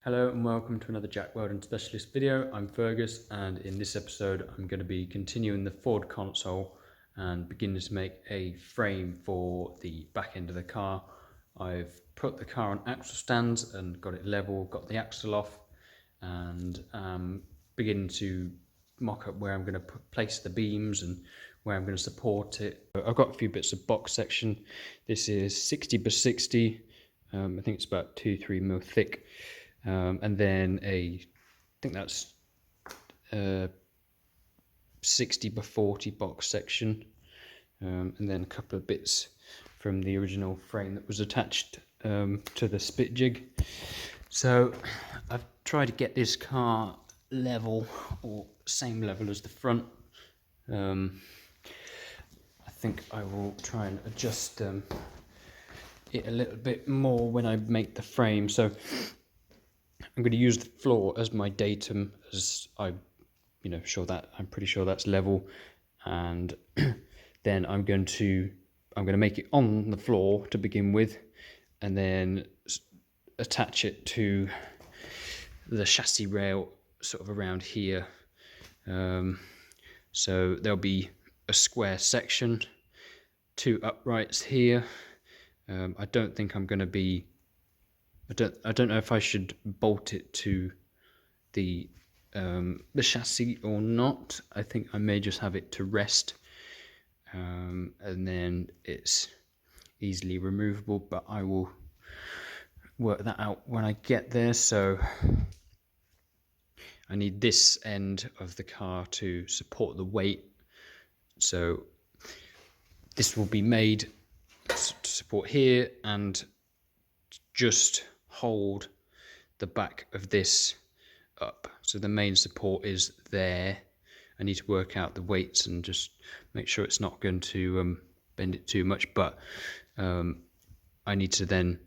Hello and welcome to another Jack Weldon Specialist video. I'm Fergus, and in this episode I'm going to be continuing the Ford Consul and beginning to make a frame for the back end of the car. I've put the car on axle stands and got it level, got the axle off, and beginning to mock up where I'm going to place the beams and where I'm going to support it. I've got a few bits of box section. This is 60 by 60. I think it's about 2-3 mil thick. And then I think that's 60 by 40 box section, and then a couple of bits from the original frame that was attached to the spit jig. So I've tried to get this car level or same level as the front. I think I will try and adjust it a little bit more when I make the frame. So I'm going to use the floor as my datum, as I'm pretty sure that's level, and then I'm going to make it on the floor to begin with, and then attach it to the chassis rail sort of around here. So there'll be a square section, 2 uprights here. I don't think I'm going to be. I don't know if I should bolt it to the chassis or not. I think I may just have it to rest, and then it's easily removable, but I will work that out when I get there. So I need this end of the car to support the weight, so this will be made to support here and just hold the back of this up. So the main support is there. I need to work out the weights and just make sure it's not going to bend it too much, but I need to then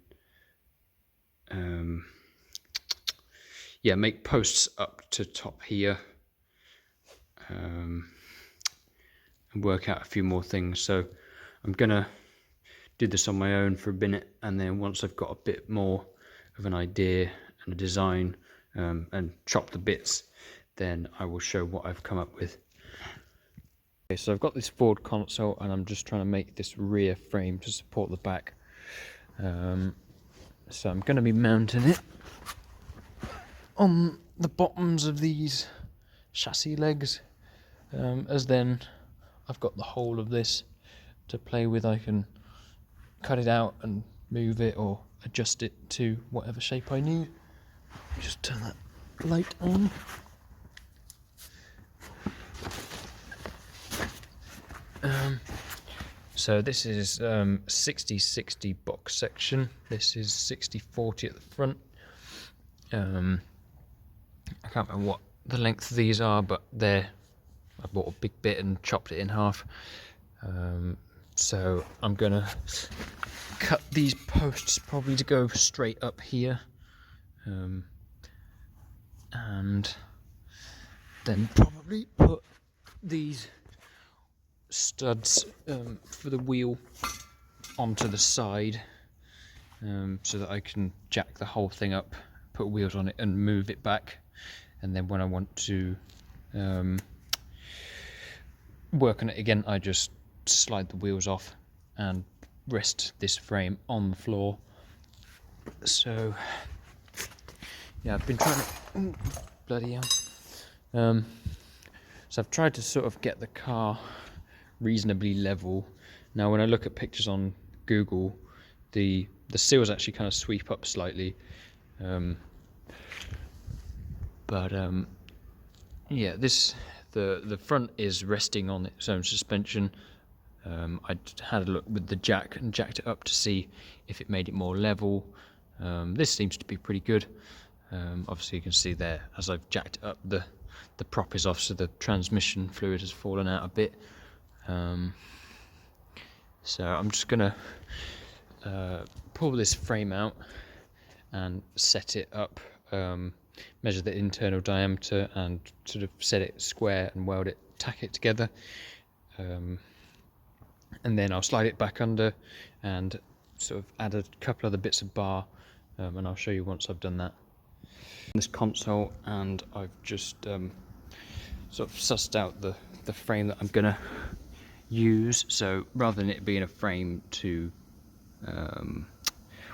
make posts up to top here, and work out a few more things. So I'm gonna do this on my own for a minute, and then once I've got a bit more of an idea and a design, and chop the bits, then I will show what I've come up with. Okay, so I've got this Ford Consul, and I'm just trying to make this rear frame to support the back. So I'm going to be mounting it on the bottoms of these chassis legs, as then I've got the whole of this to play with. I can cut it out and move it or adjust it to whatever shape I need. Just turn that light on. So this is 60-60 box section. This is 60-40 at the front. I can't remember what the length of these are, but I bought a big bit and chopped it in half. So I'm gonna cut these posts probably to go straight up here, and then probably put these studs for the wheel onto the side, so that I can jack the whole thing up, put wheels on it and move it back, and then when I want to work on it again, I just slide the wheels off and rest this frame on the floor. So yeah, I've been trying to bloody hell. So I've tried to sort of get the car reasonably level. Now when I look at pictures on Google, the seals actually kind of sweep up slightly, but yeah, the front is resting on its own suspension. I had a look with the jack and jacked it up to see if it made it more level. This seems to be pretty good. Obviously you can see there, as I've jacked it up, the prop is off, so the transmission fluid has fallen out a bit. So I'm just gonna pull this frame out and set it up, measure the internal diameter and sort of set it square and weld it, tack it together, and then I'll slide it back under and sort of add a couple other bits of bar, and I'll show you once I've done that. this console, and I've just sort of sussed out the frame that I'm gonna use. So rather than it being a frame to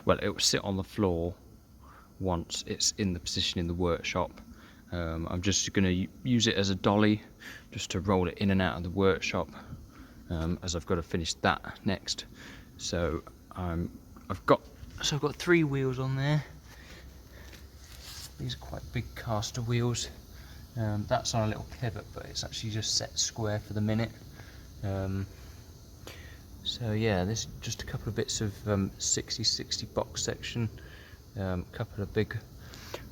well, it will sit on the floor once it's in the position in the workshop. I'm just going to use it as a dolly just to roll it in and out of the workshop, as I've got to finish that next. So I've got 3 wheels on there. These are quite big caster wheels. That's on a little pivot, but it's actually just set square for the minute. So yeah, this is just a couple of bits of 60/60 box section, a couple of big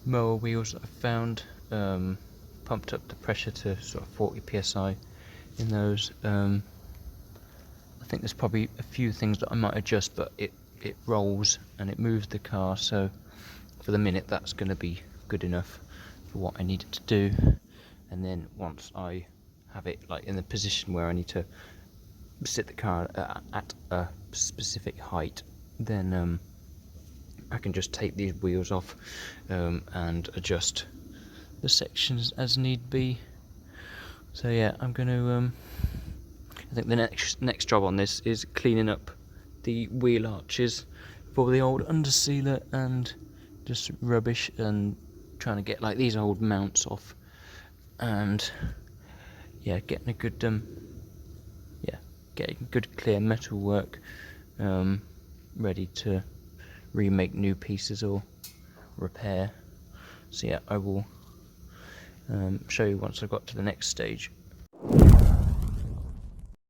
mower wheels that I found, pumped up the pressure to sort of 40 psi in those. I think there's probably a few things that I might adjust, but it rolls and it moves the car, so for the minute that's going to be good enough for what I need it to do. And then once I have it like in the position where I need to sit the car at a specific height, then I can just take these wheels off and adjust the sections as need be. So yeah, I'm going to I think the next job on this is cleaning up the wheel arches for the old undersealer and just rubbish, and trying to get like these old mounts off, and yeah, getting a good getting good clear metal work ready to remake new pieces or repair. So yeah, I will show you once I've got to the next stage.